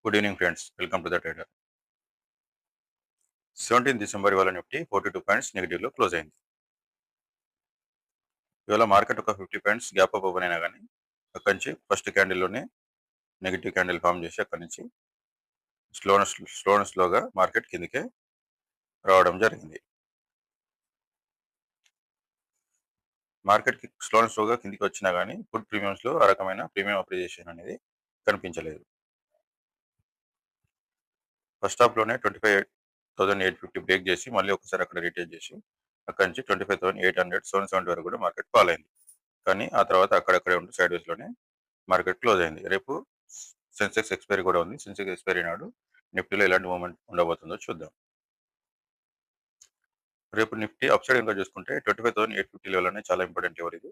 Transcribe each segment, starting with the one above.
Good evening friends, welcome to the trader. 17 December ఇవాళ Nifty 42 points నెగిటివ్లో close అయింది. ఇవాళ market ఒక 50 పాయింట్స్ గ్యాప్ అప్ ఓపెన్ అయినా కానీ అక్కడి నుంచి ఫస్ట్ క్యాండిల్లోనే నెగిటివ్ క్యాండిల్ ఫామ్ చేసి అక్కడి నుంచి స్లోగా మార్కెట్ కిందికే రావడం జరిగింది. మార్కెట్కి స్లోగా కిందికి వచ్చినా కానీ ఫుడ్ ప్రీమియంస్లో ఆ రకమైన ప్రీమియం అప్రిజియేషన్ అనేది కనిపించలేదు. ఫస్ట్ హాఫ్లోనే 25,850 బ్రేక్ చేసి మళ్ళీ ఒకసారి అక్కడ రిటేక్ చేసి అక్కడి నుంచి 25,800 770 వరకు కూడా మార్కెట్ ఫాల్ అయింది. కానీ ఆ తర్వాత అక్కడక్కడే ఉండి సైడ్ వేస్లోనే మార్కెట్ క్లోజ్ అయింది. రేపు సెన్సెక్స్ ఎక్స్పైరీ కూడా ఉంది. సెన్సెక్స్ ఎక్స్పైరీ నాడు నిఫ్టీలో ఎలాంటి మూమెంట్ ఉండబోతుందో చూద్దాం. రేపు నిఫ్టీ అప్ సైడ్ కనుక చూసుకుంటే 25,850 లెవెల్ అనేది చాలా ఇంపార్టెంట్ లెవెల్ ఇది.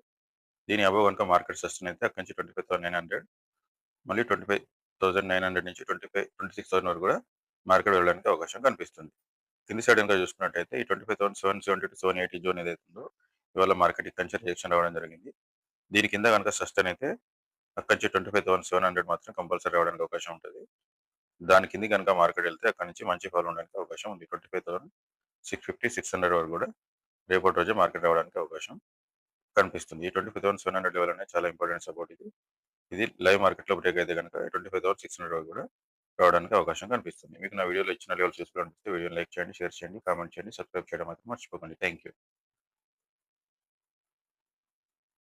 దీని అబవ్ కనుక మార్కెట్ సస్టైన్ అయితే అక్కడి నుంచి 25,900 మళ్ళీ 25,900 నుంచి 26,000 వరకు కూడా మార్కెట్ వెళ్ళడానికి అవకాశం కనిపిస్తుంది. కింది సైడ్ కనుక చూసుకున్నట్టయితే ఈ 25,770 to 780 జోన్ ఏదైతే ఉందో ఇవాళ మార్కెట్ ఇక్కడ నుంచి రిజెక్షన్ రావడం జరిగింది. దీని కింద కనుక సస్టైన్ అయితే అక్కడి నుంచి 25,700 మాత్రం కంపల్సరీ రావడానికి అవకాశం ఉంటుంది. దాని కింది కనుక మార్కెట్ వెళ్తే అక్కడి నుంచి మంచి ఫాల్ ఉండడానికి అవకాశం ఉంది. 25,650 600 వరకు కూడా రేపటి రోజు మార్కెట్ రావడానికి అవకాశం కనిపిస్తుంది. ఈ 25,700 లెవెల్ అనేది చాలా ఇంపార్టెంట్ సపోర్ట్ ఇది లైవ్ మార్కెట్లో బ్రేక్ అయితే కనుక 25,600 వరకు కూడా రావడానికి అవకాశం కనిపిస్తుంది. మీకు నా వీడియోలో ఇచ్చిన లెవెల్స్ చూసుకోవాలనిపిస్తే వీడియోని లైక్ చేయండి, షేర్ చేయండి, కామెంట్ చేయండి, సబ్స్క్రైబ్ చేయడం మాత్రం మర్చిపోకండి. Thank you.